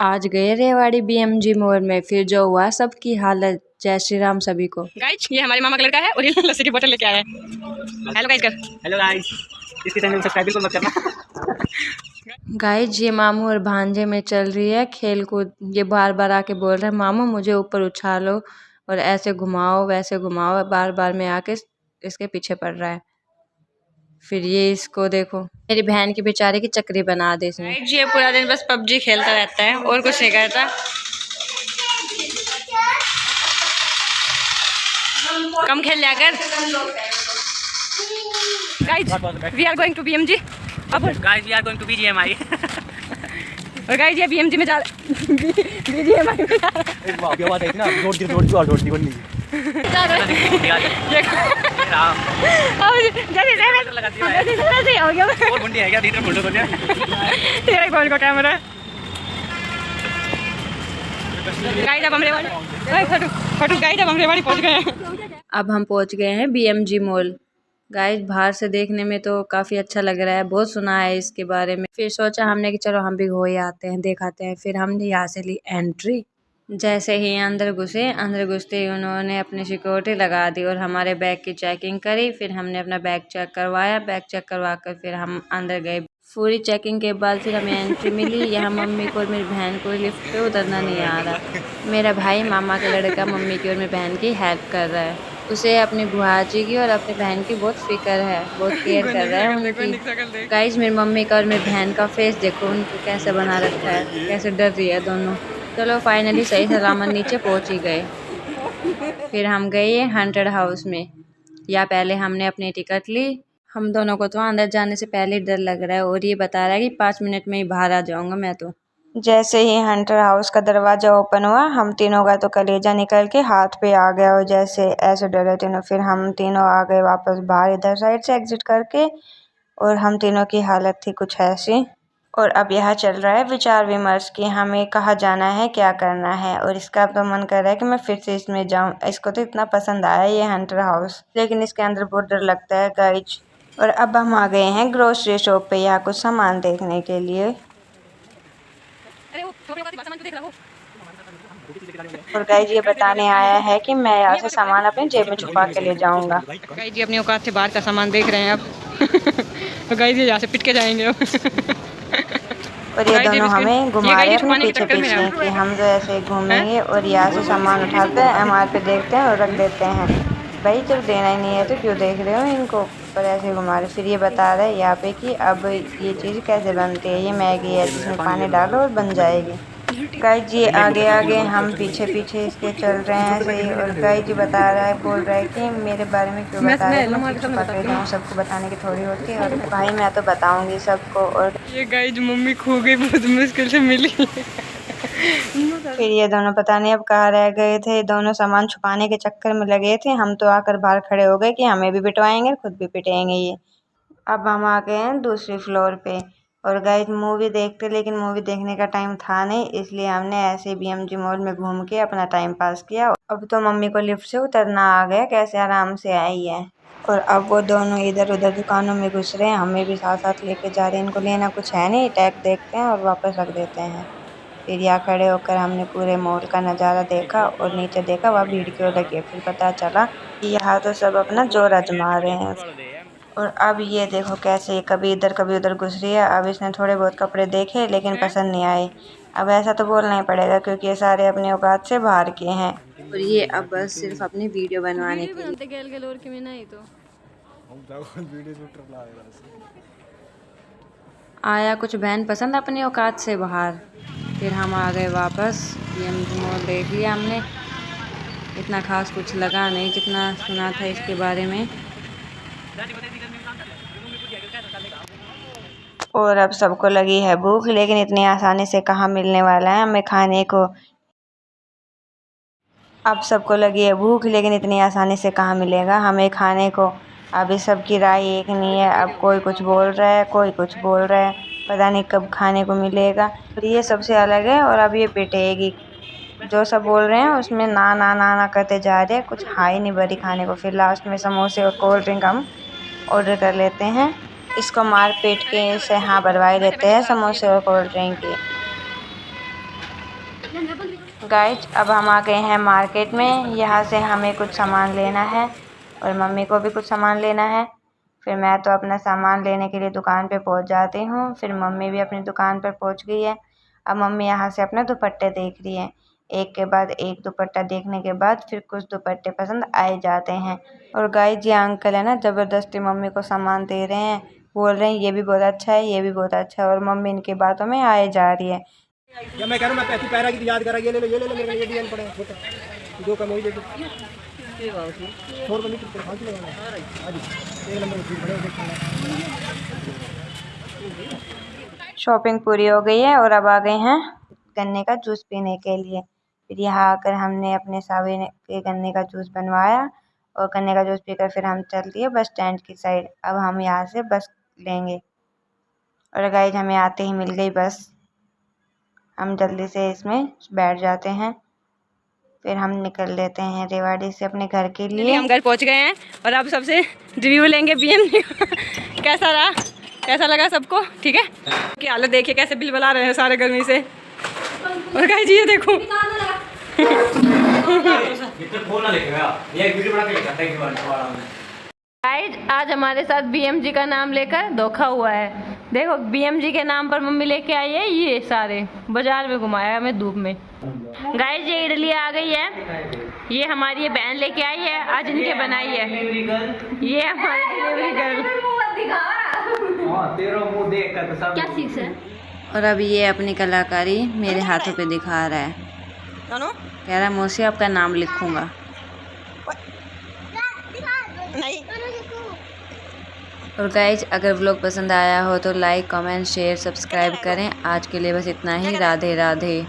आज गए Rewari BMG mall में, फिर जो हुआ सबकी हालत। जय श्री राम सभी को। गाइस ये हमारे मामा का लड़का है और ये लस्सी की बोतल लेके आया है। हेलो गाइस कर। हेलो गाइस, इसके चैनल को सब्सक्राइब बिल्कुल मत करना। गाइज ये मामू और भांजे में चल रही है खेल कूद। ये बार बार आके बोल रहे हैं मामू मुझे ऊपर उछालो और ऐसे घुमाओ वैसे घुमाओ, बार बार में आके इसके पीछे पड़ रहा है। फिर ये इसको देखो, मेरी बहन की बेचारे की चक्री बना दे इसने। ये पूरा दिन बस पबजी खेलता रहता है और कुछ नहीं करता। कम खेल लिया कर। Guys we are going to BMG. अब guys we are going to BGMI. और गाइस ये बीएमजी में जा बीजीएमआई में जा एक बात है ना, नोट दी बन्नी और बुंडी है क्या लीटर फोटो तो तेरा कौन का कैमरा है। गाइस अब हम रेवाड़ी गाइस अब हम रेवाड़ी पहुंच गए हैं। अब हम पहुंच गए हैं बीएमजी मॉल। गाइस बाहर से देखने में तो काफी अच्छा लग रहा है, बहुत सुना है इसके बारे में। फिर सोचा हमने कि चलो हम भी हो ही आते हैं, दिखाते हैं। फिर हमने यहाँ से ली एंट्री। जैसे ही अंदर घुसते ही उन्होंने अपनी सिक्योरिटी लगा दी और हमारे बैग की चेकिंग करी। फिर हमने अपना बैग चेक करवाया, बैग चेक करवा कर फिर हम अंदर गए। पूरी चेकिंग के बाद फिर हमें एंट्री मिली। यहाँ मम्मी को और मेरी बहन को लिफ्ट पे उतरना नहीं आ रहा। मेरा भाई मामा का लड़का मम्मी की और मेरी बहन की हेल्प कर रहा है। उसे अपनी बुआ जी की और अपनी बहन की बहुत फिक्र है, बहुत केयर कर रहा है उनकी। गाइस मेरी मम्मी का और मेरी बहन का फेस देखो, उनको कैसे बना रखा है, कैसे डर रही है दोनों। चलो फाइनली सही सलामत नीचे पहुंच ही गए। फिर हम गए हंटेड हाउस में। या पहले हमने अपनी टिकट ली। हम दोनों को तो अंदर जाने से पहले ही डर लग रहा है और ये बता रहा है कि 5 मिनट में ही बाहर आ जाऊंगा मैं तो। जैसे ही हंटर हाउस का दरवाजा ओपन हुआ, हम तीनों का तो कलेजा निकल के हाथ पे आ गया और जैसे ऐसे डरे तीनों। फिर हम तीनों आ गए वापस बाहर इधर साइड से एग्जिट करके और हम तीनों की हालत थी कुछ ऐसी। और अब यहाँ चल रहा है विचार विमर्श कि हमें कहाँ जाना है, क्या करना है। और इसका तो मन कर रहा है कि मैं फिर से इसमें जाऊँ। इसको तो इतना पसंद आया ये हंटर हाउस, लेकिन इसके अंदर बहुत डर लगता है गाइज। और अब हम आ गए हैं ग्रोसरी शॉप पे यहाँ कुछ सामान देखने के लिए। और गाइज ये बताने आया है कि मैं यहाँ से सामान अपने जेब में छुपा के ले जाऊंगा। गाइज जी अपनी औकात से बाहर का सामान देख रहे हैं अब। तो गाइज ये यहाँ से पिट के जाएंगे अब। और ये दोनों हमें घुमा रहे हैं अपने पीछे पीछे कि हम जो ऐसे घूमेंगे और यहाँ से सामान उठाते हैं, एमआर पे देखते हैं और रख देते हैं। भाई जब देना ही नहीं है तो क्यों देख रहे हो इनको, पर ऐसे घुमा रहे। फिर ये बता रहे हैं यहाँ पे कि अब ये चीज़ कैसे बनती है। ये मैगी है जिसमें पानी डालो और बन जाएगी। गाइस जी आगे आगे हम पीछे पीछे इसके चल रहे हैं सही। और गाइस जी बता रहा है, बोल रहा है कि मेरे बारे में क्यों बता रहे हो, मैं छुपा के जाऊँ, सबको बताने की थोड़ी होती है। और भाई मैं तो बताऊंगी सबको। और ये गाइस मम्मी खो गई, बहुत मुश्किल से मिली। फिर ये दोनों पता नहीं अब कहाँ रह गए थे। दोनों सामान छुपाने के चक्कर में लगे थे। हम तो आकर बाहर खड़े हो गए कि हमें भी पिटवाएंगे, खुद भी पिटेंगे ये। अब हम आ गए हैं दूसरी फ्लोर पे। और गाइस मूवी देखते, लेकिन मूवी देखने का टाइम था नहीं, इसलिए हमने ऐसे बीएमजी मॉल में घूम के अपना टाइम पास किया। अब तो मम्मी को लिफ्ट से उतरना आ गया, कैसे आराम से आई है। और अब वो दोनों इधर उधर दुकानों में घुस रहे हैं, हमें भी साथ साथ लेके जा रहे हैं। इनको लेना कुछ है नहीं, टैग देखते हैं और वापस रख देते हैं। फिर यहाँ खड़े होकर हमने पूरे मॉल का नज़ारा देखा और नीचे देखा वहाँ भीड़ क्यों लगी है। फिर पता चला कि यहाँ तो सब अपना जोर आजमा रहे हैं। और अब ये देखो कैसे कभी इधर कभी उधर घुस रही है। अब इसने थोड़े बहुत कपड़े देखे लेकिन पसंद नहीं आए। अब ऐसा तो बोलना ही पड़ेगा क्योंकि ये सारे अपने औकात से बाहर के हैं। और ये अब बस सिर्फ अपनी वीडियो बनवाने के लिए आया कुछ बहन पसंद अपनी औकात से बाहर। फिर हम आ गए वापस। बीएमजी मॉल देख लिया हमने, इतना खास कुछ लगा नहीं जितना सुना था इसके बारे में। और अब सबको लगी है भूख, लेकिन इतनी आसानी से कहाँ मिलने वाला है हमें खाने को। अब सबको लगी है भूख, लेकिन इतनी आसानी से कहाँ मिलेगा हमें खाने को। अभी सबकी राय एक नहीं है। अब कोई कुछ बोल रहा है, कोई कुछ बोल रहा है, पता नहीं कब खाने को मिलेगा। और ये सबसे अलग है। और अब ये पिटेगी। जो सब बोल रहे हैं उसमें ना ना ना ना करते जा रहे हैं, कुछ हाई नहीं भरी खाने को। फिर लास्ट में समोसे और कोल्ड ड्रिंक हम ऑर्डर कर लेते हैं। इसको मार पीट के इसे हाँ भरवाई देते हैं समोसे और कोल्ड ड्रिंक की। गाइज अब हम आ गए हैं मार्केट में। यहाँ से हमें कुछ सामान लेना है और मम्मी को भी कुछ सामान लेना है। फिर मैं तो अपना सामान लेने के लिए दुकान पे पहुँच जाती हूँ। फिर मम्मी भी अपनी दुकान पर पहुँच गई है। अब मम्मी यहाँ से अपने दुपट्टे देख रही है। एक के बाद एक दुपट्टा देखने के बाद फिर कुछ दुपट्टे पसंद आए जाते हैं। और गाइज ये अंकल है ना, ज़बरदस्ती मम्मी को सामान दे रहे हैं, बोल रहे हैं ये भी बहुत अच्छा है, ये भी बहुत अच्छा है, और मम्मी इनकी बातों में आए जा रही है। या मैं कह रहा हूं, मैं पैसे पैरा की याद करा, ये ले लो मेरे लिए, ये डिजाइन पड़े छोटा दो कम वही दे दो। ये बात है 100 रुपए मीटर फालतू लगाना है। हां जी, एक नंबर की बड़े देखना। शॉपिंग पूरी हो गई है और अब आ गए हैं गन्ने का जूस पीने के लिए। फिर यहाँ आकर हमने अपने सावे के गन्ने का जूस बनवाया और गन्ने का जूस पीकर फिर हम चल दिए बस स्टैंड की साइड। अब हम यहाँ से बस लेंगे और गाइस हमें आते ही मिल गई बस। हम जल्दी से इसमें बैठ जाते हैं, फिर हम निकल लेते हैं रेवाड़ी से अपने घर के लिए। हम घर पहुंच गए हैं और अब सबसे रिव्यू लेंगे BMG कैसा रहा, कैसा लगा सबको, ठीक है। की हालत देखिए कैसे बिल बना रहे हैं सारे गर्मी से। और गाइस ये देखो गाइस आज हमारे साथ BMG का नाम लेकर धोखा हुआ है। देखो BMG के नाम पर मम्मी लेके आई है ये सारे, बाजार में घुमाया हमें धूप में। गाइस ये इडली आ गई है, ये हमारी ये बहन लेके आई है, आज इनके बनाई है। ये हमारी डिलीवरी गर्ल। क्या चीज है? और अब ये अपनी कलाकारी मेरे हाथों पे दिखा रहा है। कह रहा है मौसी आपका नाम लिखूंगा। नहीं। और गाइज अगर व्लॉग पसंद आया हो तो लाइक, कमेंट, शेयर, सब्सक्राइब करें। आज के लिए बस इतना ही। राधे राधे।